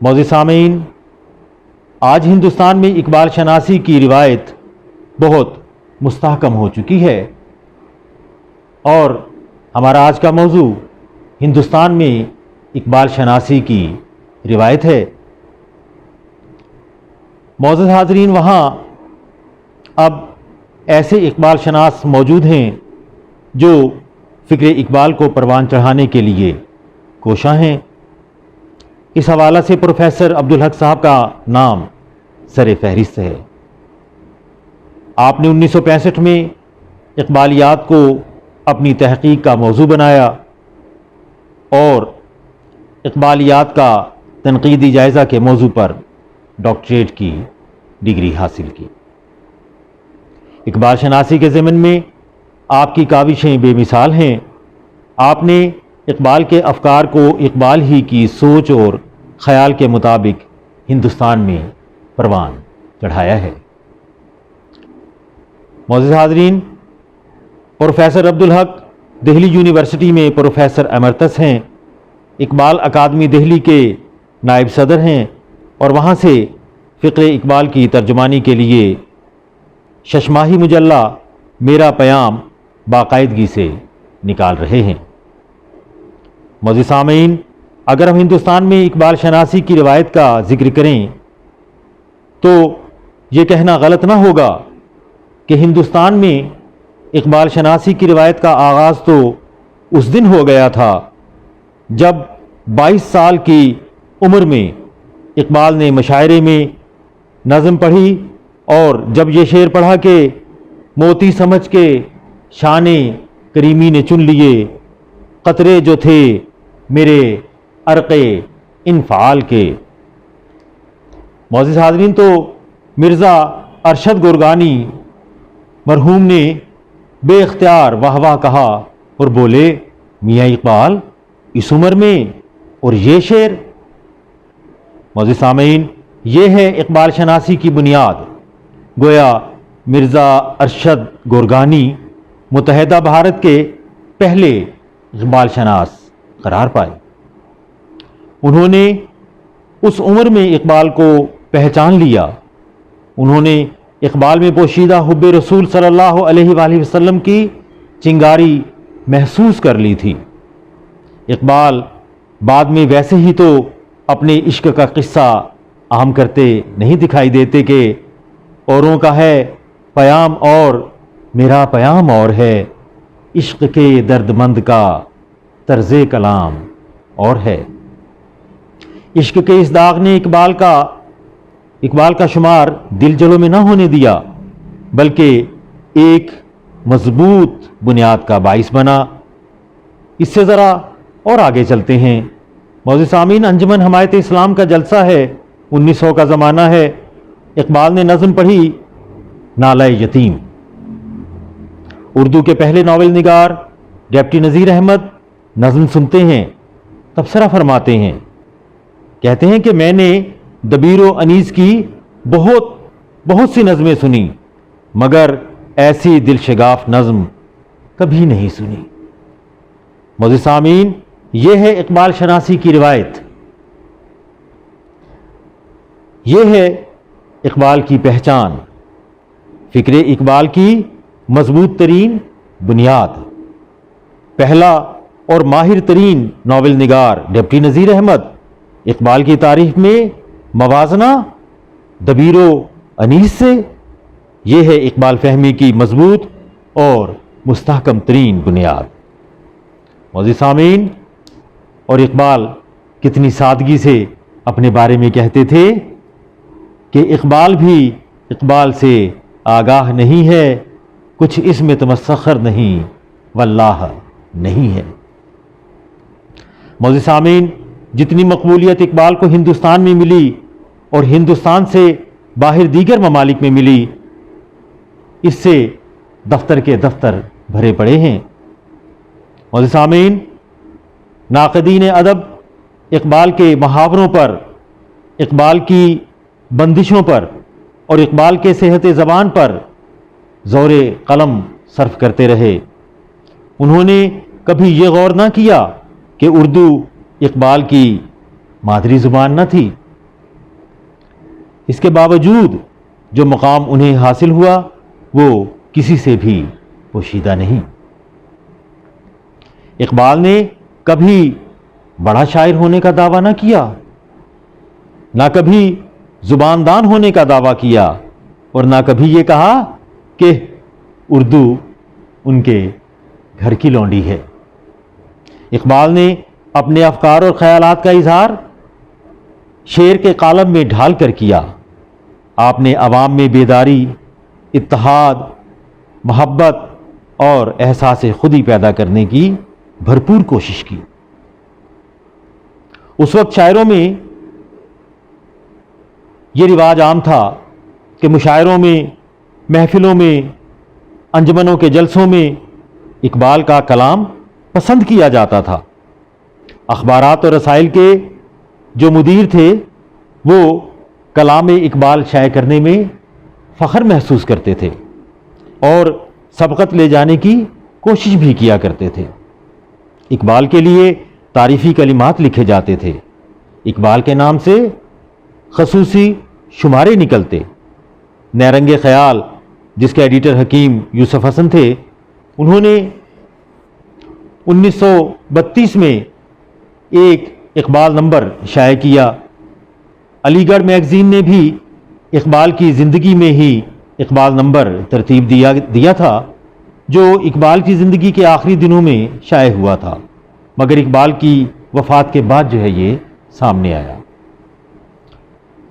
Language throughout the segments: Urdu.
معزز سامعین، آج ہندوستان میں اقبال شناسی کی روایت بہت مستحکم ہو چکی ہے، اور ہمارا آج کا موضوع ہندوستان میں اقبال شناسی کی روایت ہے۔ معزز حاضرین، وہاں اب ایسے اقبال شناس موجود ہیں جو فکر اقبال کو پروان چڑھانے کے لیے کوشاں ہیں۔ اس حوالے سے پروفیسر عبدالحق صاحب کا نام سر فہرست ہے۔ آپ نے 1965 میں اقبالیات کو اپنی تحقیق کا موضوع بنایا اور اقبالیات کا تنقیدی جائزہ کے موضوع پر ڈاکٹریٹ کی ڈگری حاصل کی۔ اقبال شناسی کے ضمن میں آپ کی کاوشیں بے مثال ہیں۔ آپ نے اقبال کے افکار کو اقبال ہی کی سوچ اور خیال کے مطابق ہندوستان میں پروان چڑھایا ہے۔ معزز حاضرین، پروفیسر عبدالحق دہلی یونیورسٹی میں پروفیسر ایمرٹس ہیں، اقبال اکادمی دہلی کے نائب صدر ہیں، اور وہاں سے فکر اقبال کی ترجمانی کے لیے ششماہی مجلہ میرا پیام باقاعدگی سے نکال رہے ہیں۔ معزز سامعین، اگر ہم ہندوستان میں اقبال شناسی کی روایت کا ذکر کریں تو یہ کہنا غلط نہ ہوگا کہ ہندوستان میں اقبال شناسی کی روایت کا آغاز تو اس دن ہو گیا تھا جب 22 سال کی عمر میں اقبال نے مشاعرے میں نظم پڑھی، اور جب یہ شعر پڑھا کہ موتی سمجھ کے شان کریمی نے چن لیے، قطرے جو تھے میرے عرق انفعال کے۔ معزز حاضرین، تو مرزا ارشد گورگانی مرحوم نے بے اختیار واہ واہ کہا اور بولے، میاں اقبال اس عمر میں اور یہ شعر۔ معزز سامعین، یہ ہے اقبال شناسی کی بنیاد۔ گویا مرزا ارشد گورگانی متحدہ بھارت کے پہلے اقبال شناس قرار پائے۔ انہوں نے اس عمر میں اقبال کو پہچان لیا۔ انہوں نے اقبال میں پوشیدہ حب رسول صلی اللہ علیہ وآلہ وسلم کی چنگاری محسوس کر لی تھی۔ اقبال بعد میں ویسے ہی تو اپنے عشق کا قصہ عام کرتے نہیں دکھائی دیتے کہ اوروں کا ہے پیام اور میرا پیام اور ہے، عشق کے درد مند کا طرز کلام اور ہے۔ عشق کے اس داغ نے اقبال کا شمار دل جلوں میں نہ ہونے دیا، بلکہ ایک مضبوط بنیاد کا باعث بنا۔ اس سے ذرا اور آگے چلتے ہیں۔ معزز سامعین، انجمن حمایت اسلام کا جلسہ ہے، 1900 کا زمانہ ہے۔ اقبال نے نظم پڑھی نالہ یتیم۔ اردو کے پہلے ناول نگار ڈپٹی نذیر احمد نظم سنتے ہیں، تبصرہ فرماتے ہیں، کہتے ہیں کہ میں نے دبیر و انیس کی بہت سی نظمیں سنی، مگر ایسی دل شگاف نظم کبھی نہیں سنی۔ معزز سامعین، یہ ہے اقبال شناسی کی روایت، یہ ہے اقبال کی پہچان، فکر اقبال کی مضبوط ترین بنیاد۔ پہلا اور ماہر ترین ناول نگار ڈپٹی نذیر احمد اقبال کی تعریف میں موازنہ دبیر و انیس سے، یہ ہے اقبال فہمی کی مضبوط اور مستحکم ترین بنیاد۔ معزز سامعین، اور اقبال کتنی سادگی سے اپنے بارے میں کہتے تھے کہ اقبال بھی اقبال سے آگاہ نہیں ہے، کچھ اس میں تمسخر نہیں واللہ نہیں ہے۔ معزز سامعین، جتنی مقبولیت اقبال کو ہندوستان میں ملی اور ہندوستان سے باہر دیگر ممالک میں ملی، اس سے دفتر کے دفتر بھرے پڑے ہیں۔ معزز سامعین، ناقدین ادب اقبال کے محاوروں پر، اقبال کی بندشوں پر اور اقبال کے صحت زبان پر زور قلم صرف کرتے رہے۔ انہوں نے کبھی یہ غور نہ کیا کہ اردو اقبال کی مادری زبان نہ تھی، اس کے باوجود جو مقام انہیں حاصل ہوا وہ کسی سے بھی پوشیدہ نہیں۔ اقبال نے کبھی بڑا شاعر ہونے کا دعویٰ نہ کیا، نہ کبھی زباندان ہونے کا دعویٰ کیا، اور نہ کبھی یہ کہا کہ اردو ان کے گھر کی لونڈی ہے۔ اقبال نے اپنے افکار اور خیالات کا اظہار شعر کے قالب میں ڈھال کر کیا۔ آپ نے عوام میں بیداری، اتحاد، محبت اور احساس خودی پیدا کرنے کی بھرپور کوشش کی۔ اس وقت شاعروں میں یہ رواج عام تھا کہ مشاعروں میں، محفلوں میں، انجمنوں کے جلسوں میں اقبال کا کلام پسند کیا جاتا تھا۔ اخبارات اور رسائل کے جو مدیر تھے وہ کلام اقبال شائع کرنے میں فخر محسوس کرتے تھے اور سبقت لے جانے کی کوشش بھی کیا کرتے تھے۔ اقبال کے لیے تعریفی کلمات لکھے جاتے تھے۔ اقبال کے نام سے خصوصی شمارے نکلتے۔ نیرنگ خیال، جس کے ایڈیٹر حکیم یوسف حسن تھے، انہوں نے 1932 میں ایک اقبال نمبر شائع کیا۔ علی گڑھ میگزین نے بھی اقبال کی زندگی میں ہی اقبال نمبر ترتیب دیا تھا، جو اقبال کی زندگی کے آخری دنوں میں شائع ہوا تھا، مگر اقبال کی وفات کے بعد جو ہے یہ سامنے آیا۔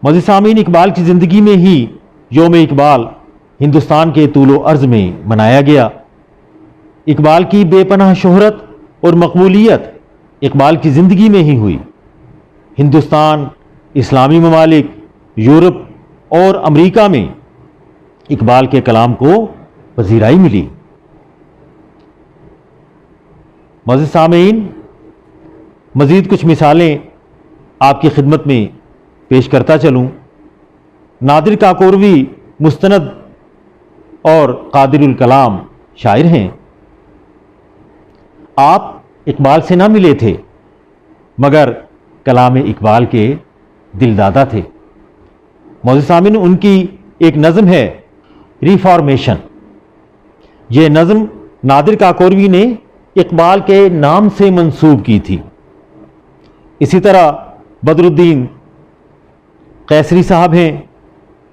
معزز سامعین، اقبال کی زندگی میں ہی یوم اقبال ہندوستان کے طول و عرض میں منایا گیا۔ اقبال کی بے پناہ شہرت اور مقبولیت اقبال کی زندگی میں ہی ہوئی۔ ہندوستان، اسلامی ممالک، یورپ اور امریکہ میں اقبال کے کلام کو پذیرائی ملی۔ معزز سامعین، مزید کچھ مثالیں آپ کی خدمت میں پیش کرتا چلوں۔ نادر کاکوروی مستند اور قادر الکلام شاعر ہیں۔ آپ اقبال سے نہ ملے تھے، مگر کلام اقبال کے دلدادہ تھے۔ معزز سامعین، ان کی ایک نظم ہے ریفارمیشن۔ یہ نظم نادر کاکوروی نے اقبال کے نام سے منسوب کی تھی۔ اسی طرح بدر الدین قیصری صاحب ہیں،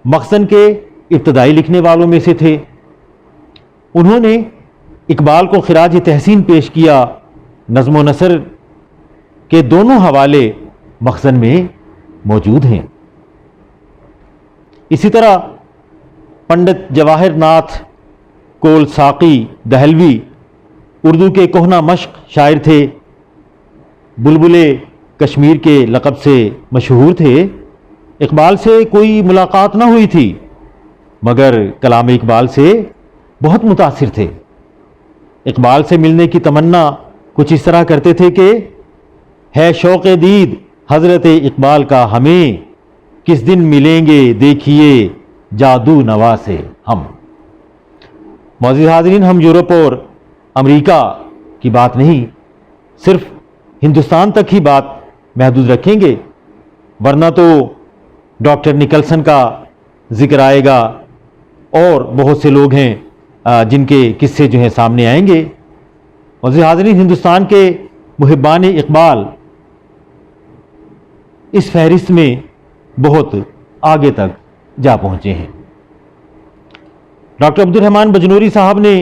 مخزن کے ابتدائی لکھنے والوں میں سے تھے۔ انہوں نے اقبال کو خراج تحسین پیش کیا۔ نظم و نثر کے دونوں حوالے مخزن میں موجود ہیں۔ اسی طرح پنڈت جواہر ناتھ کول ساقی دہلوی اردو کے کہنہ مشق شاعر تھے، بلبل کشمیر کے لقب سے مشہور تھے۔ اقبال سے کوئی ملاقات نہ ہوئی تھی، مگر کلام اقبال سے بہت متاثر تھے۔ اقبال سے ملنے کی تمنا کچھ اس طرح کرتے تھے کہ ہے شوق دید حضرت اقبال کا ہمیں، کس دن ملیں گے دیکھیے جادو نوا سے ہم۔ معزز حاضرین، ہم یورپ اور امریکہ کی بات نہیں، صرف ہندوستان تک ہی بات محدود رکھیں گے، ورنہ تو ڈاکٹر نکلسن کا ذکر آئے گا اور بہت سے لوگ ہیں جن کے قصے جو ہیں سامنے آئیں گے۔ معزز حاضرین، ہندوستان کے محبان اقبال اس فہرست میں بہت آگے تک جا پہنچے ہیں۔ ڈاکٹر عبدالرحمن بجنوری صاحب نے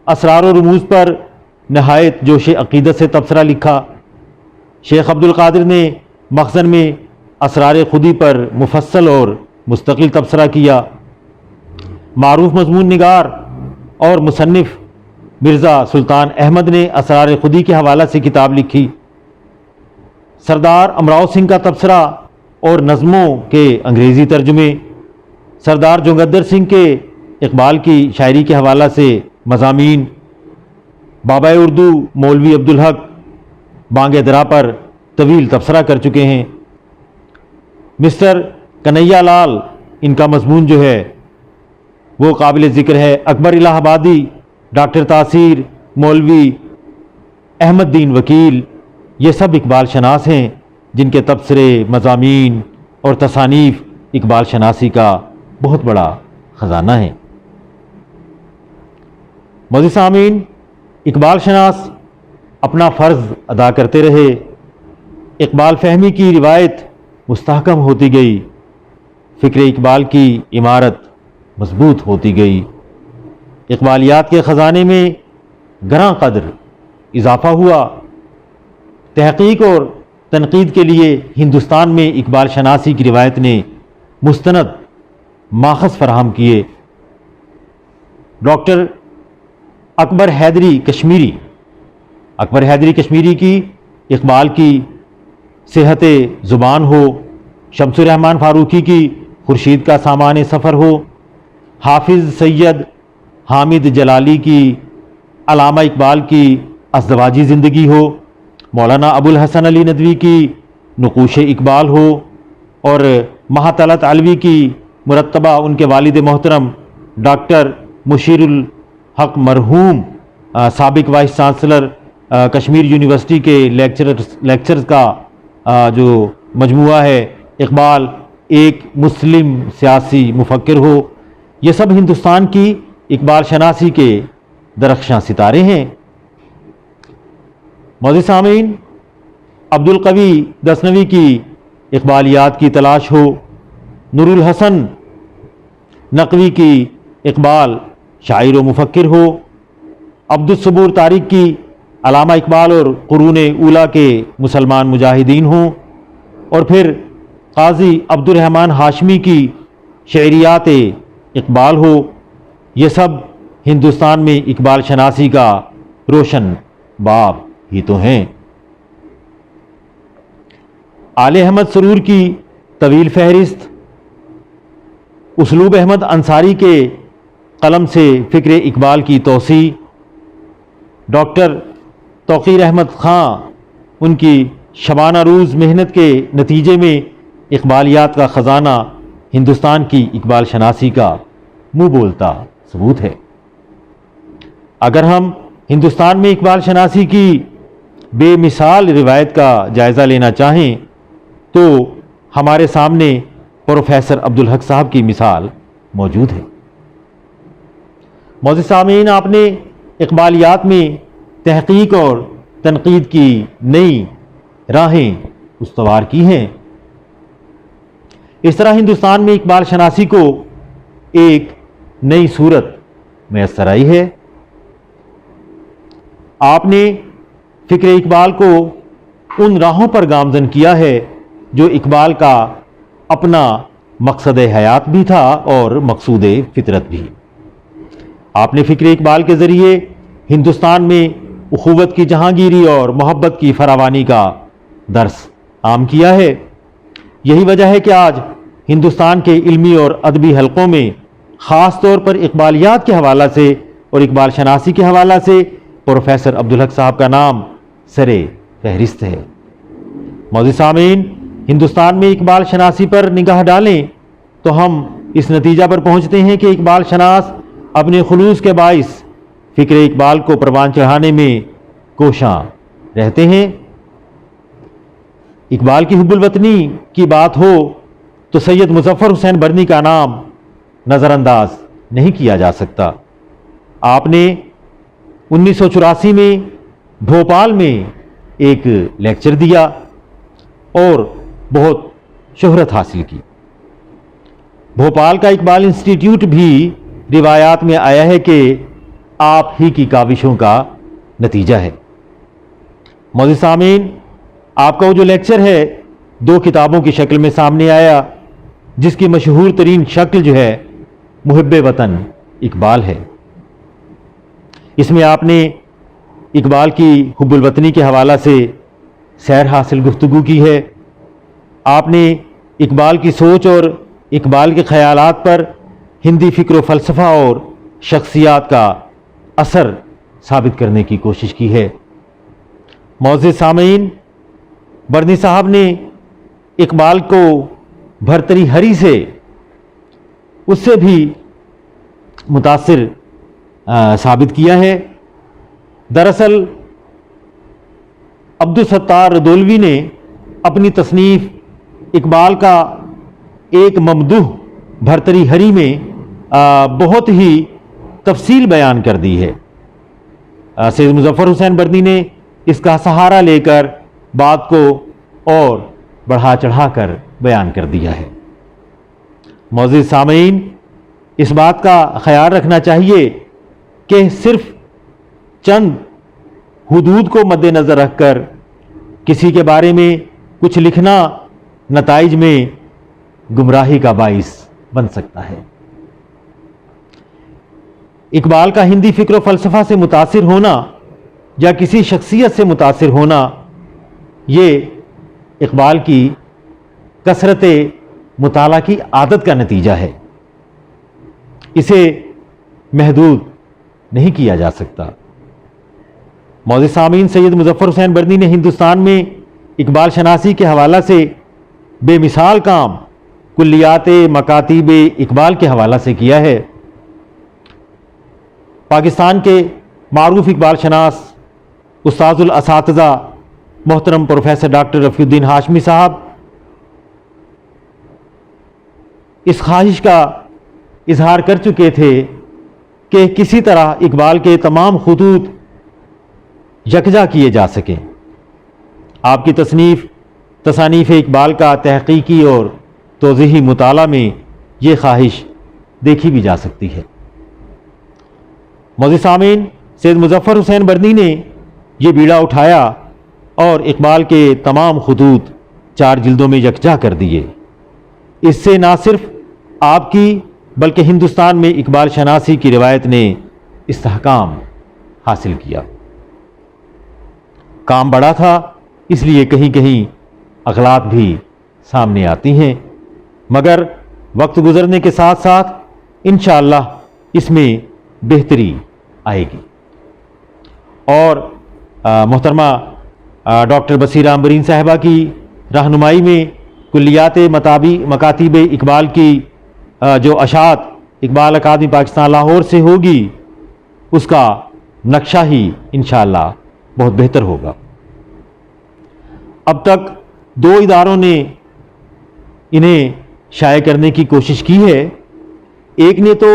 اسرار و رموز پر نہایت جوش عقیدت سے تبصرہ لکھا۔ شیخ عبدالقادر نے مخزن میں اسرار خودی پر مفصل اور مستقل تبصرہ کیا۔ معروف مضمون نگار اور مصنف مرزا سلطان احمد نے اسرار خودی کے حوالہ سے کتاب لکھی۔ سردار امراؤ سنگھ کا تبصرہ اور نظموں کے انگریزی ترجمے، سردار جونگدر سنگھ کے اقبال کی شاعری کے حوالہ سے مضامین، بابا اردو مولوی عبدالحق بانگ درا پر طویل تبصرہ کر چکے ہیں۔ مسٹر کنہیا لال، ان کا مضمون جو ہے وہ قابل ذکر ہے۔ اکبر الہ آبادی، ڈاکٹر تاثیر، مولوی احمد دین وکیل، یہ سب اقبال شناس ہیں جن کے تبصرے، مضامین اور تصانیف اقبال شناسی کا بہت بڑا خزانہ ہے۔ معزز سامعین، اقبال شناس اپنا فرض ادا کرتے رہے، اقبال فہمی کی روایت مستحکم ہوتی گئی، فکر اقبال کی عمارت مضبوط ہوتی گئی، اقبالیات کے خزانے میں گراں قدر اضافہ ہوا۔ تحقیق اور تنقید کے لیے ہندوستان میں اقبال شناسی کی روایت نے مستند ماخذ فراہم کیے۔ ڈاکٹر اکبر حیدری کشمیری کی اقبال کی صحت زبان ہو، شمس الرحمن فاروقی کی خورشید کا سامان سفر ہو، حافظ سید حامد جلالی کی علامہ اقبال کی ازدواجی زندگی ہو، مولانا ابوالحسن علی ندوی کی نقوش اقبال ہو، اور مہاطلعت علوی کی مرتبہ ان کے والد محترم ڈاکٹر مشیر الحق مرحوم سابق وائس چانسلر کشمیر یونیورسٹی کے لیکچرز کا جو مجموعہ ہے، اقبال ایک مسلم سیاسی مفکر ہو، یہ سب ہندوستان کی اقبال شناسی کے درخشاں ستارے ہیں۔ معزز سامعین، عبدالقوی غزنوی کی اقبالیات کی تلاش ہو، نور الحسن نقوی کی اقبال شاعر و مفکر ہو، عبدالصبور طارق کی علامہ اقبال اور قرون اولیٰ کے مسلمان مجاہدین ہوں، اور پھر قاضی عبد الرحمن ہاشمی کی شعریات اقبال ہو، یہ سب ہندوستان میں اقبال شناسی کا روشن باب ہی تو ہیں۔ آل احمد سرور کی طویل فہرست، اسلوب احمد انصاری کے قلم سے فکر اقبال کی توسیع، ڈاکٹر توقیر احمد خان ان کی شبانہ روز محنت کے نتیجے میں اقبالیات کا خزانہ ہندوستان کی اقبال شناسی کا منہ بولتا ثبوت ہے۔ اگر ہم ہندوستان میں اقبال شناسی کی بے مثال روایت کا جائزہ لینا چاہیں تو ہمارے سامنے پروفیسر عبدالحق صاحب کی مثال موجود ہے۔ معزز سامعین، آپ نے اقبالیات میں تحقیق اور تنقید کی نئی راہیں استوار کی ہیں۔ اس طرح ہندوستان میں اقبال شناسی کو ایک نئی صورت میسر آئی ہے۔ آپ نے فکر اقبال کو ان راہوں پر گامزن کیا ہے جو اقبال کا اپنا مقصد حیات بھی تھا اور مقصود فطرت بھی۔ آپ نے فکر اقبال کے ذریعے ہندوستان میں اخوت کی جہانگیری اور محبت کی فراوانی کا درس عام کیا ہے۔ یہی وجہ ہے کہ آج ہندوستان کے علمی اور ادبی حلقوں میں خاص طور پر اقبالیات کے حوالہ سے اور اقبال شناسی کے حوالہ سے پروفیسر عبدالحق صاحب کا نام سرے فہرست ہے۔ معزز سامعین، ہندوستان میں اقبال شناسی پر نگاہ ڈالیں تو ہم اس نتیجہ پر پہنچتے ہیں کہ اقبال شناس اپنے خلوص کے باعث فکر اقبال کو پروان چڑھانے میں کوشاں رہتے ہیں۔ اقبال کی حب الوطنی کی بات ہو تو سید مظفر حسین برنی کا نام نظر انداز نہیں کیا جا سکتا۔ آپ نے 1984 میں بھوپال میں ایک لیکچر دیا اور بہت شہرت حاصل کی۔ بھوپال کا اقبال انسٹیٹیوٹ بھی روایات میں آیا ہے کہ آپ ہی کی کاوشوں کا نتیجہ ہے۔ معزز سامعین، آپ کا وہ جو لیکچر ہے 2 کتابوں کی شکل میں سامنے آیا، جس کی مشہور ترین شکل جو ہے محب وطن اقبال ہے۔ اس میں آپ نے اقبال کی حب الوطنی کے حوالہ سے سیر حاصل گفتگو کی ہے۔ آپ نے اقبال کی سوچ اور اقبال کے خیالات پر ہندی فکر و فلسفہ اور شخصیات کا اثر ثابت کرنے کی کوشش کی ہے۔ معزز سامعین، برنی صاحب نے اقبال کو بھرتری ہری سے اس سے بھی متاثر ثابت کیا ہے۔ دراصل عبدالستار دولوی نے اپنی تصنیف اقبال کا ایک ممدوح بھرتری ہری میں بہت ہی تفصیل بیان کر دی ہے۔ سید مظفر حسین بردی نے اس کا سہارا لے کر بات کو اور بڑھا چڑھا کر بیان کر دیا ہے۔ معزز سامعین، اس بات کا خیال رکھنا چاہیے کہ صرف چند حدود کو مد نظر رکھ کر کسی کے بارے میں کچھ لکھنا نتائج میں گمراہی کا باعث بن سکتا ہے۔ اقبال کا ہندی فکر و فلسفہ سے متاثر ہونا یا کسی شخصیت سے متاثر ہونا یہ اقبال کی کثرت مطالعہ کی عادت کا نتیجہ ہے، اسے محدود نہیں کیا جا سکتا۔ معزز سامعین، سید مظفر حسین بردی نے ہندوستان میں اقبال شناسی کے حوالہ سے بے مثال کام کلیات مکاتیب اقبال کے حوالہ سے کیا ہے۔ پاکستان کے معروف اقبال شناس استاذ الاساتذہ محترم پروفیسر ڈاکٹر رفیع الدین ہاشمی صاحب اس خواہش کا اظہار کر چکے تھے کہ کسی طرح اقبال کے تمام خطوط یکجا کیے جا سکیں۔ آپ کی تصانیف اقبال کا تحقیقی اور توضیحی مطالعہ میں یہ خواہش دیکھی بھی جا سکتی ہے۔ معزز سامعین، سید مظفر حسین بردی نے یہ بیڑا اٹھایا اور اقبال کے تمام خطوط 4 جلدوں میں یکجا کر دیے۔ اس سے نہ صرف آپ کی بلکہ ہندوستان میں اقبال شناسی کی روایت نے استحکام حاصل کیا۔ کام بڑا تھا، اس لیے کہیں کہیں اغلاط بھی سامنے آتی ہیں، مگر وقت گزرنے کے ساتھ ساتھ انشاءاللہ اس میں بہتری آئے گی۔ اور محترمہ ڈاکٹر بصیرہ امبرین صاحبہ کی رہنمائی میں کلیات مکاتیب اقبال کی جو اشاعت اقبال اکادمی پاکستان لاہور سے ہوگی، اس کا نقشہ ہی انشاءاللہ بہت بہتر ہوگا۔ اب تک 2 اداروں نے انہیں شائع کرنے کی کوشش کی ہے۔ ایک نے تو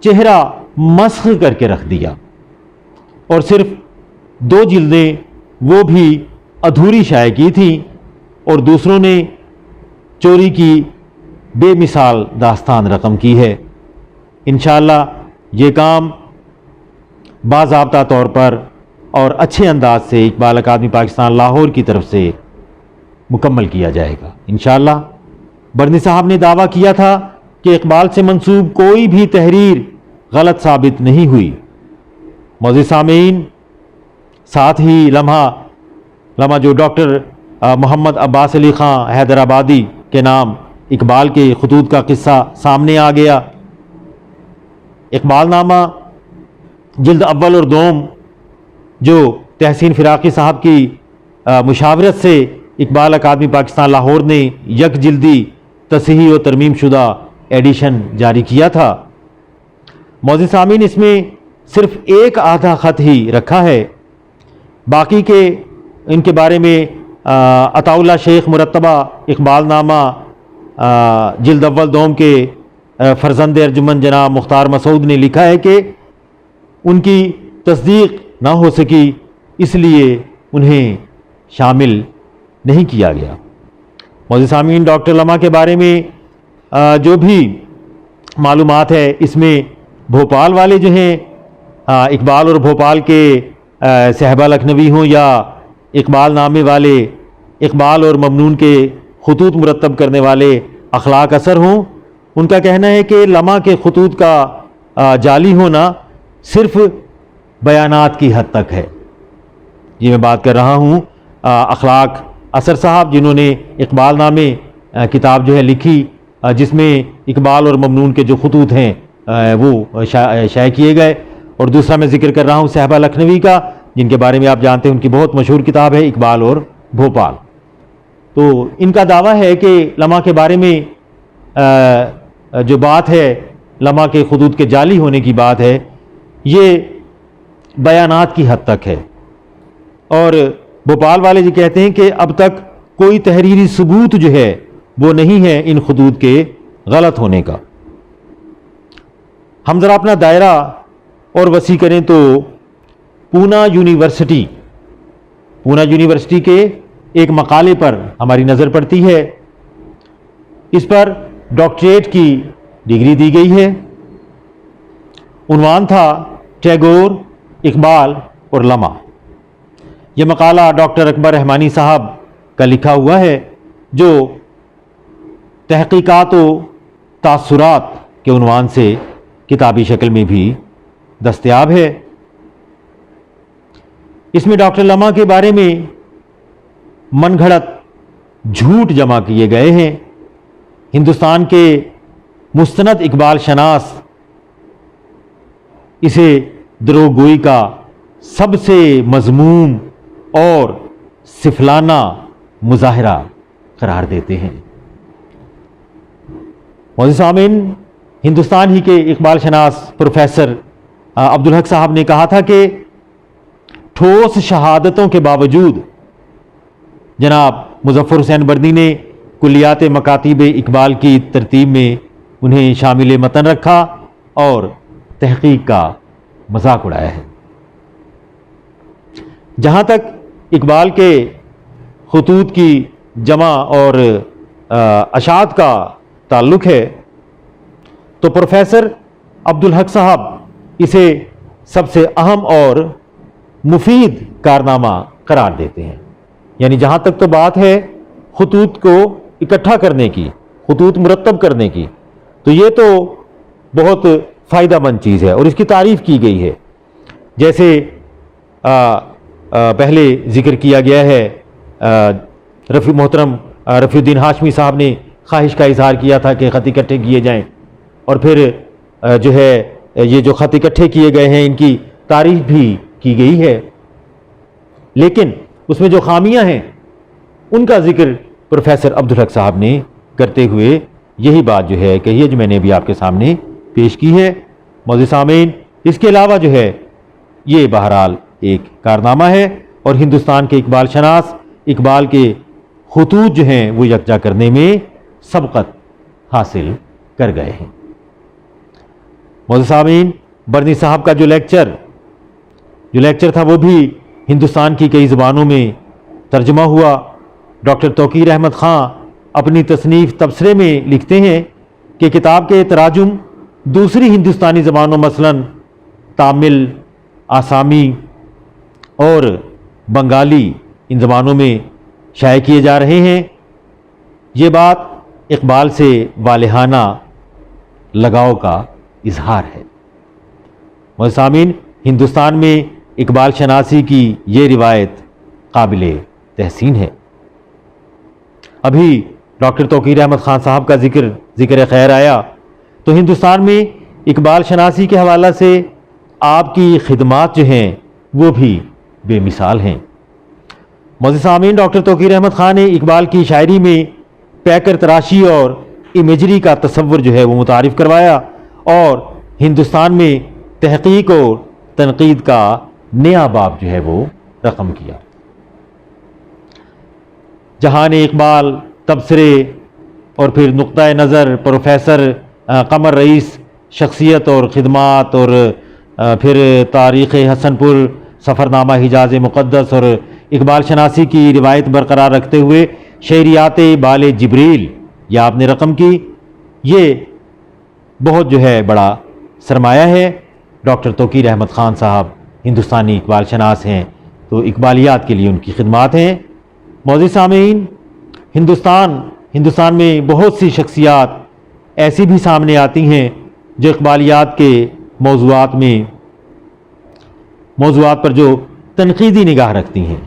چہرہ مسخ کر کے رکھ دیا اور صرف 2 جلدیں وہ بھی ادھوری شائع کی تھیں، اور دوسروں نے چوری کی بے مثال داستان رقم کی ہے۔ انشاءاللہ یہ کام باضابطہ طور پر اور اچھے انداز سے اقبال اکادمی پاکستان لاہور کی طرف سے مکمل کیا جائے گا انشاءاللہ۔ بردی صاحب نے دعویٰ کیا تھا کہ اقبال سے منسوب کوئی بھی تحریر غلط ثابت نہیں ہوئی۔ معزز سامعین، ساتھ ہی لمحہ جو ڈاکٹر محمد عباس علی خان حیدرآبادی کے نام اقبال کے خطوط کا قصہ سامنے آ گیا۔ اقبال نامہ جلد اول اور دوم جو تحسین فراقی صاحب کی مشاورت سے اقبال اکادمی پاکستان لاہور نے یک جلدی تصحیح و ترمیم شدہ ایڈیشن جاری کیا تھا، معزز سامعین اس میں صرف ایک آدھا خط ہی رکھا ہے، باقی کے ان کے بارے میں عطا اللہ شیخ مرتبہ اقبال نامہ جلد اول دوم کے فرزند ارجمن جناب مختار مسعود نے لکھا ہے کہ ان کی تصدیق نہ ہو سکی، اس لیے انہیں شامل نہیں کیا گیا۔ معزز سامعین، ڈاکٹر لمحہ کے بارے میں جو بھی معلومات ہے، اس میں بھوپال والے جو ہیں اقبال اور بھوپال کے صحبہ لکھنوی ہوں یا اقبال نامے والے اقبال اور ممنون کے خطوط مرتب کرنے والے اخلاق اثر ہوں، ان کا کہنا ہے کہ لمحہ کے خطوط کا جعلی ہونا صرف بیانات کی حد تک ہے۔ یہ میں بات کر رہا ہوں اخلاق اثر صاحب، جنہوں نے اقبال نامے کتاب جو ہے لکھی، جس میں اقبال اور ممنون کے جو خطوط ہیں وہ شائع کیے گئے۔ اور دوسرا میں ذکر کر رہا ہوں صحبہ لکھنوی کا، جن کے بارے میں آپ جانتے ہیں ان کی بہت مشہور کتاب ہے اقبال اور بھوپال۔ تو ان کا دعویٰ ہے کہ لمحہ کے بارے میں جو بات ہے، لمحہ کے خطوط کے جعلی ہونے کی بات ہے، یہ بیانات کی حد تک ہے۔ اور بھوپال والے یہ کہتے ہیں کہ اب تک کوئی تحریری ثبوت جو ہے وہ نہیں ہے ان خطوط کے غلط ہونے کا۔ ہم ذرا اپنا دائرہ اور وسیع کریں تو پونا یونیورسٹی کے ایک مقالے پر ہماری نظر پڑتی ہے۔ اس پر ڈاکٹریٹ کی ڈگری دی گئی ہے۔ عنوان تھا ٹیگور، اقبال اور لمح۔ یہ مقالہ ڈاکٹر اکبر رحمانی صاحب کا لکھا ہوا ہے، جو تحقیقات و تاثرات کے عنوان سے کتابی شکل میں بھی دستیاب ہے۔ اس میں ڈاکٹر لمح کے بارے میں من گھڑت جھوٹ جمع کیے گئے ہیں۔ ہندوستان کے مستند اقبال شناس اسے دروغ گوئی کا سب سے مذموم اور سفلانہ مظاہرہ قرار دیتے ہیں۔ معزز سامعین، ہندوستان ہی کے اقبال شناس پروفیسر عبدالحق صاحب نے کہا تھا کہ ٹھوس شہادتوں کے باوجود جناب مظفر حسین بردی نے کلیات مکاتیب اقبال کی ترتیب میں انہیں شامل متن رکھا اور تحقیق کا مذاق اڑایا ہے۔ جہاں تک اقبال کے خطوط کی جمع اور اشاعت کا تعلق ہے تو پروفیسر عبدالحق صاحب اسے سب سے اہم اور مفید کارنامہ قرار دیتے ہیں۔ یعنی جہاں تک تو بات ہے خطوط کو اکٹھا کرنے کی، خطوط مرتب کرنے کی، تو یہ تو بہت فائدہ مند چیز ہے اور اس کی تعریف کی گئی ہے۔ جیسے پہلے ذکر کیا گیا ہے، محترم رفیع الدین ہاشمی صاحب نے خواہش کا اظہار کیا تھا کہ خط اکٹھے کیے جائیں، اور پھر جو ہے یہ جو خط اکٹھے کیے گئے ہیں ان کی تعریف بھی کی گئی ہے، لیکن اس میں جو خامیاں ہیں ان کا ذکر پروفیسر عبدالحق صاحب نے کرتے ہوئے یہی بات جو ہے کہی ہے جو میں نے ابھی آپ کے سامنے پیش کی ہے۔ معزز سامعین، اس کے علاوہ جو ہے یہ بہرحال ایک کارنامہ ہے اور ہندوستان کے اقبال شناس اقبال کے خطوط جو ہیں وہ یکجا کرنے میں سبقت حاصل کر گئے ہیں۔ معزز سامعین، بردی صاحب کا جو لیکچر تھا وہ بھی ہندوستان کی کئی زبانوں میں ترجمہ ہوا۔ ڈاکٹر توقیر احمد خان اپنی تصنیف تبصرے میں لکھتے ہیں کہ کتاب کے تراجم دوسری ہندوستانی زبانوں مثلاً تامل، آسامی اور بنگالی ان زبانوں میں شائع کیے جا رہے ہیں۔ یہ بات اقبال سے والہانہ لگاؤ کا اظہار ہے۔ معزز سامعین، ہندوستان میں اقبال شناسی کی یہ روایت قابل تحسین ہے۔ ابھی ڈاکٹر توقیر احمد خان صاحب کا ذکر خیر آیا تو ہندوستان میں اقبال شناسی کے حوالہ سے آپ کی خدمات جو ہیں وہ بھی بے مثال ہیں۔ معزز سامعین، ڈاکٹر توقیر احمد خان نے اقبال کی شاعری میں پیکر تراشی اور امیجری کا تصور جو ہے وہ متعارف کروایا اور ہندوستان میں تحقیق اور تنقید کا نیا باب جو ہے وہ رقم کیا۔ جہان اقبال، تبصرے اور پھر نقطۂ نظر پروفیسر قمر رئیس، شخصیت اور خدمات، اور پھر تاریخ حسن پور، سفرنامہ حجاز مقدس اور اقبال شناسی کی روایت برقرار رکھتے ہوئے شعریات بال جبریل یہ آپ نے رقم کی۔ یہ بہت جو ہے بڑا سرمایہ ہے۔ ڈاکٹر توقیر احمد خان صاحب ہندوستانی اقبال شناس ہیں تو اقبالیات کے لیے ان کی خدمات ہیں۔ معزز سامعین، ہندوستان میں بہت سی شخصیات ایسی بھی سامنے آتی ہیں جو اقبالیات کے موضوعات پر جو تنقیدی نگاہ رکھتی ہیں۔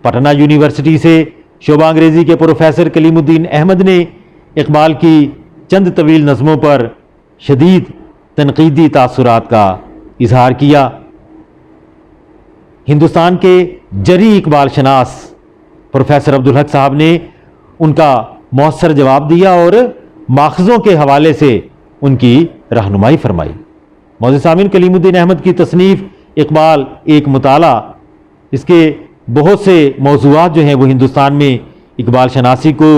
پٹنہ یونیورسٹی سے شعبہ انگریزی کے پروفیسر کلیم الدین احمد نے اقبال کی چند طویل نظموں پر شدید تنقیدی تاثرات کا اظہار کیا۔ ہندوستان کے جری اقبال شناس پروفیسر عبدالحق صاحب نے ان کا مؤثر جواب دیا اور ماخذوں کے حوالے سے ان کی رہنمائی فرمائی۔ معزز سامعین، کلیم الدین احمد کی تصنیف اقبال ایک مطالعہ، اس کے بہت سے موضوعات جو ہیں وہ ہندوستان میں اقبال شناسی کو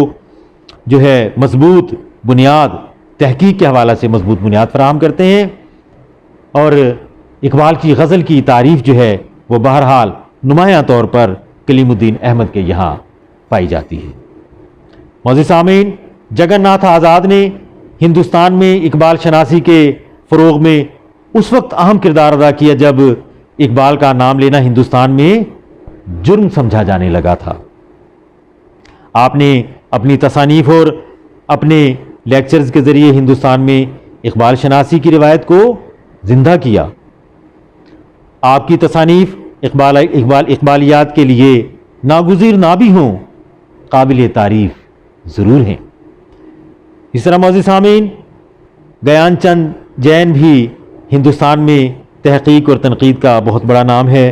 جو ہے مضبوط بنیاد، تحقیق کے حوالے سے مضبوط بنیاد فراہم کرتے ہیں، اور اقبال کی غزل کی تعریف جو ہے وہ بہرحال نمایاں طور پر کلیم الدین احمد کے یہاں پائی جاتی ہے۔ معزز سامعین، جگن ناتھ آزاد نے ہندوستان میں اقبال شناسی کے فروغ میں اس وقت اہم کردار ادا کیا جب اقبال کا نام لینا ہندوستان میں جرم سمجھا جانے لگا تھا۔ آپ نے اپنی تصانیف اور اپنے لیکچرز کے ذریعے ہندوستان میں اقبال شناسی کی روایت کو زندہ کیا۔ آپ کی تصانیف اقبالیات کے لیے ناگزیر نہ بھی ہوں، قابل تعریف ضرور ہیں۔ اس طرح معزز سامعین، گیان چند جین بھی ہندوستان میں تحقیق اور تنقید کا بہت بڑا نام ہے۔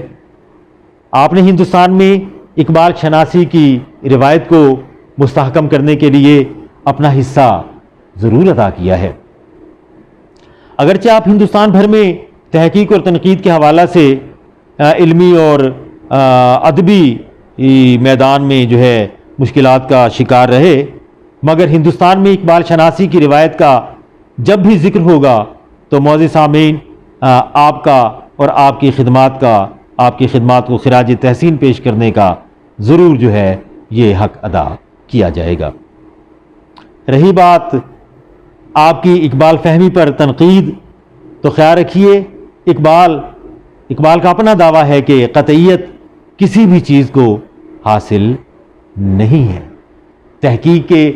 آپ نے ہندوستان میں اقبال شناسی کی روایت کو مستحکم کرنے کے لیے اپنا حصہ ضرور ادا کیا ہے۔ اگرچہ آپ ہندوستان بھر میں تحقیق اور تنقید کے حوالے سے علمی اور ادبی میدان میں جو ہے مشکلات کا شکار رہے، مگر ہندوستان میں اقبال شناسی کی روایت کا جب بھی ذکر ہوگا تو معزز سامعین، آپ کا اور آپ کی خدمات کو خراج تحسین پیش کرنے کا ضرور جو ہے یہ حق ادا کیا جائے گا۔ رہی بات آپ کی اقبال فہمی پر تنقید، تو خیال رکھیے اقبال کا اپنا دعویٰ ہے کہ قطعیت کسی بھی چیز کو حاصل نہیں ہے۔ تحقیق کے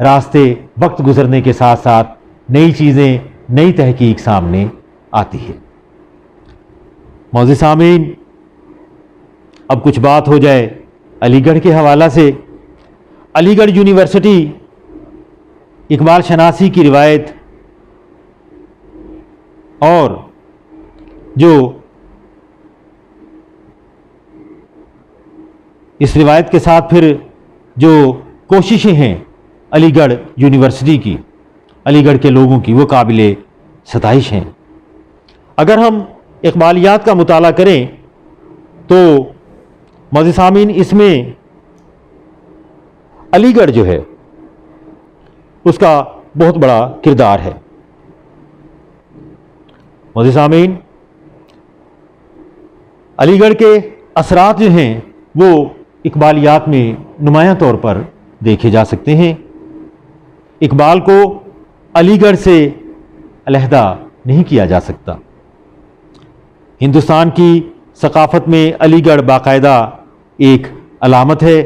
راستے وقت گزرنے کے ساتھ ساتھ نئی چیزیں، نئی تحقیق سامنے آتی ہے۔ معزز سامعین، اب کچھ بات ہو جائے علی گڑھ کے حوالہ سے۔ علی گڑھ یونیورسٹی اقبال شناسی کی روایت اور جو اس روایت کے ساتھ پھر جو کوششیں ہیں علی گڑھ یونیورسٹی کی، علی گڑھ کے لوگوں کی، وہ قابل ستائش ہیں۔ اگر ہم اقبالیات کا مطالعہ کریں تو معزز سامعین، اس میں علی گڑھ جو ہے اس کا بہت بڑا کردار ہے۔ معزز سامعین، علی گڑھ کے اثرات جو ہیں وہ اقبالیات میں نمایاں طور پر دیکھے جا سکتے ہیں۔ اقبال کو علی گڑھ سے علیحدہ نہیں کیا جا سکتا۔ ہندوستان کی ثقافت میں علی گڑھ باقاعدہ ایک علامت ہے۔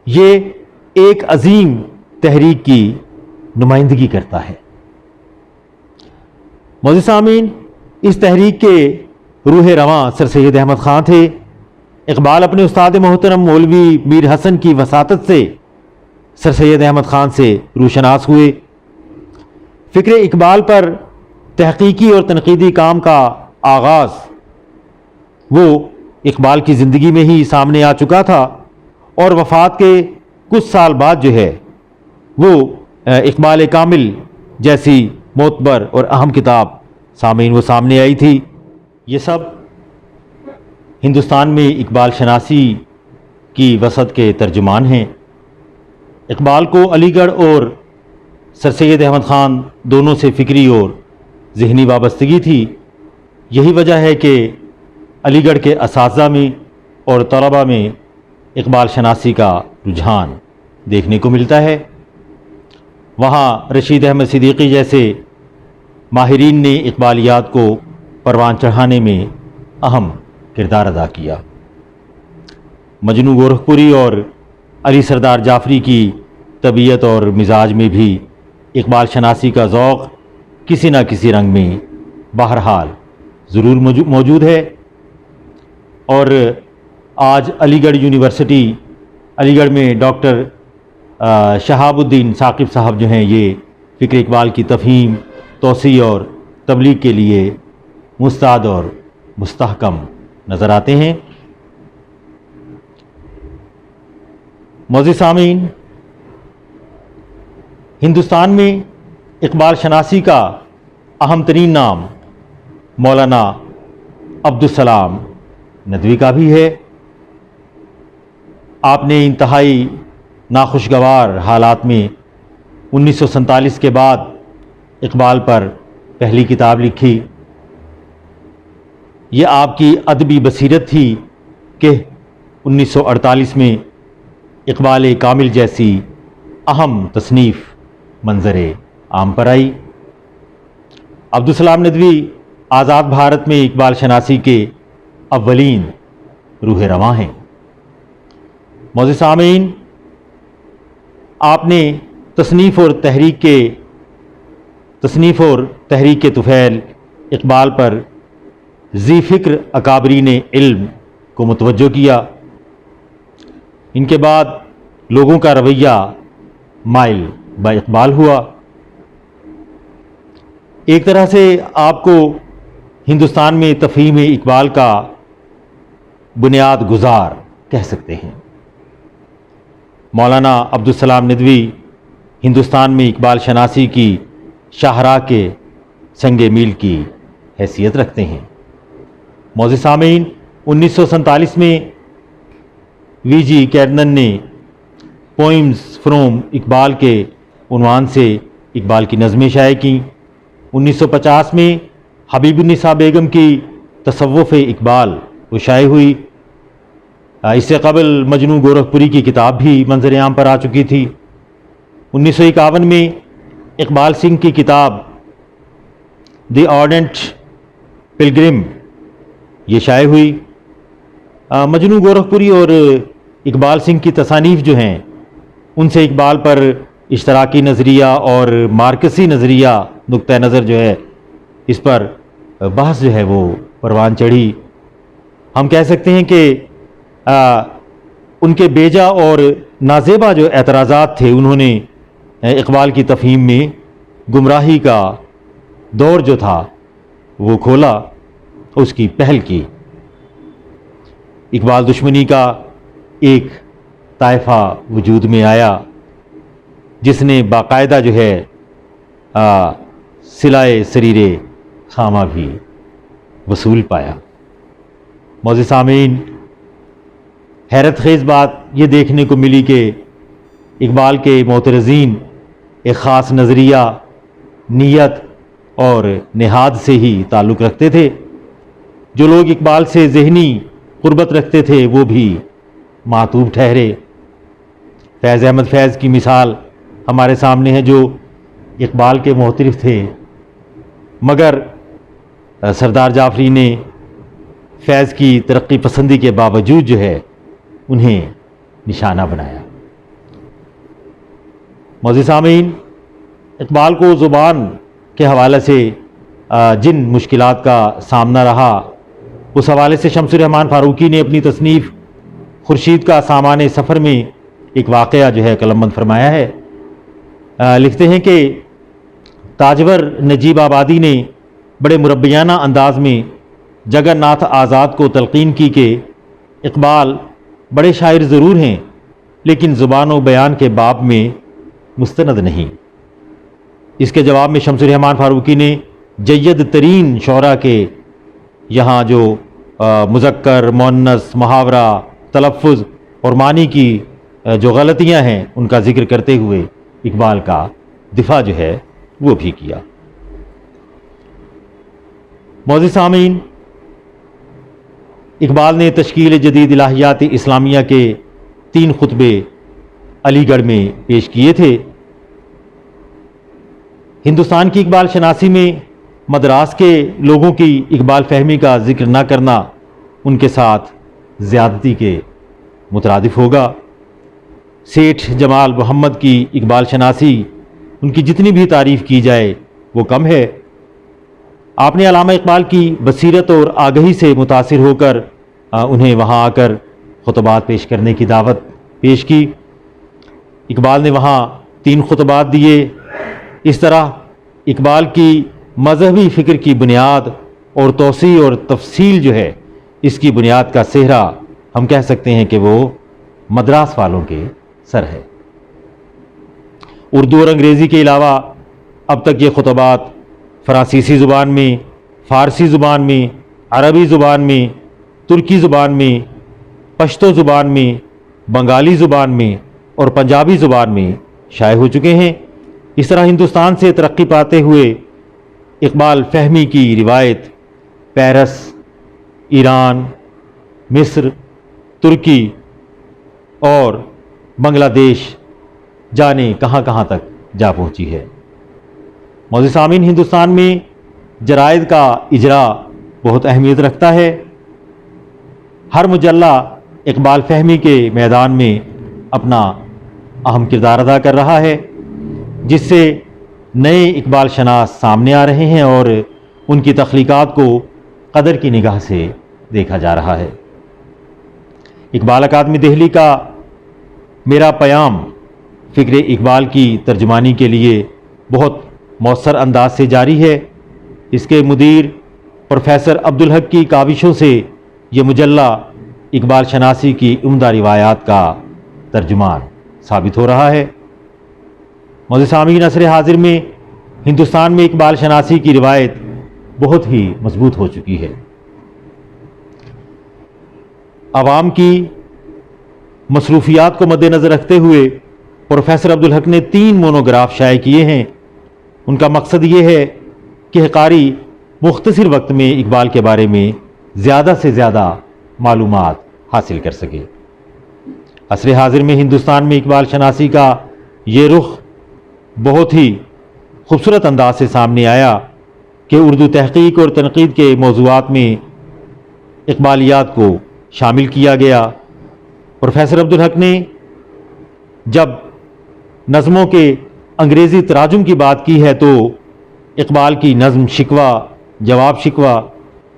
یہ ایک عظیم تحریک کی نمائندگی کرتا ہے۔ معزز سامعین، اس تحریک کے روح رواں سر سید احمد خان تھے۔ اقبال اپنے استاد محترم مولوی میر حسن کی وساطت سے سر سید احمد خان سے روشناس ہوئے۔ فکر اقبال پر تحقیقی اور تنقیدی کام کا آغاز وہ اقبال کی زندگی میں ہی سامنے آ چکا تھا، اور وفات کے کچھ سال بعد جو ہے وہ اقبال کامل جیسی معتبر اور اہم کتاب سامعین وہ سامنے آئی تھی۔ یہ سب ہندوستان میں اقبال شناسی کی وسعت کے ترجمان ہیں۔ اقبال کو علی گڑھ اور سر سید احمد خان دونوں سے فکری اور ذہنی وابستگی تھی۔ یہی وجہ ہے کہ علی گڑھ کے اساتذہ میں اور طلباء میں اقبال شناسی کا رجحان دیکھنے کو ملتا ہے۔ وہاں رشید احمد صدیقی جیسے ماہرین نے اقبالیات کو پروان چڑھانے میں اہم کردار ادا کیا۔ مجنو گورکھپوری اور علی سردار جعفری کی طبیعت اور مزاج میں بھی اقبال شناسی کا ذوق کسی نہ کسی رنگ میں بہرحال ضرور موجود ہے۔ اور آج علی گڑھ یونیورسٹی، علی گڑھ میں ڈاکٹر شہاب الدین ثاقب صاحب جو ہیں یہ فکر اقبال کی تفہیم، توسیع اور تبلیغ کے لیے مستعد اور مستحکم نظر آتے ہیں۔ معزز سامعین، ہندوستان میں اقبال شناسی کا اہم ترین نام مولانا عبدالسلام ندوی کا بھی ہے۔ آپ نے انتہائی ناخوشگوار حالات میں 1947 کے بعد اقبال پر پہلی کتاب لکھی۔ یہ آپ کی ادبی بصیرت تھی کہ 1948 میں اقبال کامل جیسی اہم تصنیف منظر عام پر آئی۔ عبدالسلام ندوی آزاد بھارت میں اقبال شناسی کے اولین روح رواں ہیں۔ معزز سامعین، آپ نے تصنیف اور تحریک کے طفیل اقبال پر ذی فکر اکابرین علم کو متوجہ کیا۔ ان کے بعد لوگوں کا رویہ مائل با اقبال ہوا۔ ایک طرح سے آپ کو ہندوستان میں تفہیم اقبال کا بنیاد گزار کہہ سکتے ہیں۔ مولانا عبدالسلام ندوی ہندوستان میں اقبال شناسی کی شاہراہ کے سنگ میل کی حیثیت رکھتے ہیں۔ معزز سامعین، 1947 میں وی جی کیرنن نے پوئمز فروم اقبال کے عنوان سے اقبال کی نظمیں شائع کیں۔ 1950 میں حبیب النساء بیگم کی تصوف اقبال وہ شائع ہوئی۔ اس سے قبل مجنوں گورکھپوری کی کتاب بھی منظر عام پر آ چکی تھی۔ 1951 میں اقبال سنگھ کی کتاب دی آرڈنٹ پلگرم یہ شائع ہوئی۔ مجنوں گورکھپوری اور اقبال سنگھ کی تصانیف جو ہیں ان سے اقبال پر اشتراکی نظریہ اور مارکسی نظریہ نقطہ نظر جو ہے اس پر بحث جو ہے وہ پروان چڑھی۔ ہم کہہ سکتے ہیں کہ ان کے بیجا اور نازیبا جو اعتراضات تھے انہوں نے اقبال کی تفہیم میں گمراہی کا دور جو تھا وہ کھولا، اس کی پہل کی۔ اقبال دشمنی کا ایک طائفہ وجود میں آیا جس نے باقاعدہ جو ہے صلائے سریر خامہ بھی وصول پایا۔ معزز سامعین، حیرت خیز بات یہ دیکھنے کو ملی کہ اقبال کے معترضین ایک خاص نظریہ، نیت اور نہاد سے ہی تعلق رکھتے تھے۔ جو لوگ اقبال سے ذہنی قربت رکھتے تھے وہ بھی معتوب ٹھہرے۔ فیض احمد فیض کی مثال ہمارے سامنے ہے، جو اقبال کے محترف تھے مگر سردار جعفری نے فیض کی ترقی پسندی کے باوجود جو ہے انہیں نشانہ بنایا۔ معزز سامعین، اقبال کو زبان کے حوالے سے جن مشکلات کا سامنا رہا اس حوالے سے شمس الرحمن فاروقی نے اپنی تصنیف خورشید کا سامان سفر میں ایک واقعہ جو ہے قلم بند فرمایا ہے۔ لکھتے ہیں کہ تاجور نجیب آبادی نے بڑے مربیانہ انداز میں جگن ناتھ آزاد کو تلقین کی کہ اقبال بڑے شاعر ضرور ہیں لیکن زبان و بیان کے باب میں مستند نہیں۔ اس کے جواب میں شمس الرحمن فاروقی نے جید ترین شعراء کے یہاں جو مذکر، مؤنث، محاورہ، تلفظ اور معنی کی جو غلطیاں ہیں ان کا ذکر کرتے ہوئے اقبال کا دفاع جو ہے وہ بھی کیا۔ معزز سامعین، اقبال نے تشکیل جدید الہیات اسلامیہ کے 3 خطبے علی گڑھ میں پیش کیے تھے۔ ہندوستان کی اقبال شناسی میں مدراس کے لوگوں کی اقبال فہمی کا ذکر نہ کرنا ان کے ساتھ زیادتی کے مترادف ہوگا۔ سیٹھ جمال محمد کی اقبال شناسی ان کی جتنی بھی تعریف کی جائے وہ کم ہے۔ آپ نے علامہ اقبال کی بصیرت اور آگہی سے متاثر ہو کر انہیں وہاں آ کر خطبات پیش کرنے کی دعوت پیش کی۔ اقبال نے وہاں 3 خطبات دیے۔ اس طرح اقبال کی مذہبی فکر کی بنیاد اور توسیع اور تفصیل جو ہے اس کی بنیاد کا صحرا ہم کہہ سکتے ہیں کہ وہ مدراس والوں کے سر ہے۔ اردو اور انگریزی کے علاوہ اب تک یہ خطبات فرانسیسی زبان میں، فارسی زبان میں، عربی زبان میں، ترکی زبان میں، پشتو زبان میں، بنگالی زبان میں اور پنجابی زبان میں شائع ہو چکے ہیں۔ اس طرح ہندوستان سے ترقی پاتے ہوئے اقبال فہمی کی روایت پیرس، ایران، مصر، ترکی اور بنگلہ دیش جانے کہاں کہاں تک جا پہنچی ہے۔ معزز سامعین، ہندوستان میں جرائد کا اجرا بہت اہمیت رکھتا ہے۔ ہر مجلہ اقبال فہمی کے میدان میں اپنا اہم کردار ادا کر رہا ہے، جس سے نئے اقبال شناس سامنے آ رہے ہیں اور ان کی تخلیقات کو قدر کی نگاہ سے دیکھا جا رہا ہے۔ اقبال اکادمی دہلی کا میرا پیام فکر اقبال کی ترجمانی کے لیے بہت مؤثر انداز سے جاری ہے۔ اس کے مدیر پروفیسر عبدالحق کی کاوشوں سے یہ مجلہ اقبال شناسی کی عمدہ روایات کا ترجمان ثابت ہو رہا ہے۔ معزز سامعین، عصر حاضر میں ہندوستان میں اقبال شناسی کی روایت بہت ہی مضبوط ہو چکی ہے۔ عوام کی مصروفیات کو مد نظر رکھتے ہوئے پروفیسر عبدالحق نے 3 مونوگراف شائع کیے ہیں۔ ان کا مقصد یہ ہے کہ قاری مختصر وقت میں اقبال کے بارے میں زیادہ سے زیادہ معلومات حاصل کر سکے۔ عصر حاضر میں ہندوستان میں اقبال شناسی کا یہ رخ بہت ہی خوبصورت انداز سے سامنے آیا کہ اردو تحقیق اور تنقید کے موضوعات میں اقبالیات کو شامل کیا گیا۔ پروفیسر عبدالحق نے جب نظموں کے انگریزی تراجم کی بات کی ہے تو اقبال کی نظم شکوہ، جواب شکوہ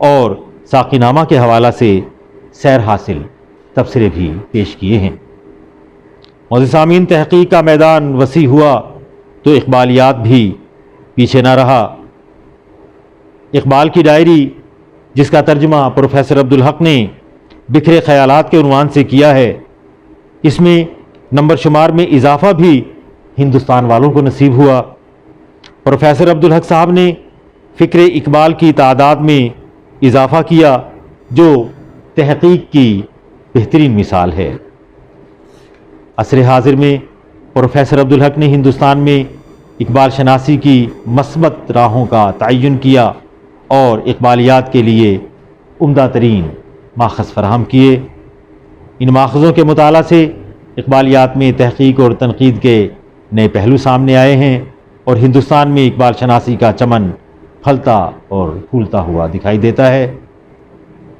اور ساقی نامہ کے حوالہ سے سیر حاصل تبصرے بھی پیش کیے ہیں۔ معزز سامعین، تحقیق کا میدان وسیع ہوا تو اقبالیات بھی پیچھے نہ رہا۔ اقبال کی ڈائری، جس کا ترجمہ پروفیسر عبدالحق نے بکھرے خیالات کے عنوان سے کیا ہے، اس میں نمبر شمار میں اضافہ بھی ہندوستان والوں کو نصیب ہوا۔ پروفیسر عبدالحق صاحب نے فکر اقبال کی تعداد میں اضافہ کیا، جو تحقیق کی بہترین مثال ہے۔ عصر حاضر میں پروفیسر عبدالحق نے ہندوستان میں اقبال شناسی کی مثبت راہوں کا تعین کیا اور اقبالیات کے لیے عمدہ ترین ماخذ فراہم کیے۔ ان ماخذوں کے مطالعہ سے اقبالیات میں تحقیق اور تنقید کے نئے پہلو سامنے آئے ہیں اور ہندوستان میں اقبال شناسی کا چمن پھلتا اور پھولتا ہوا دکھائی دیتا ہے۔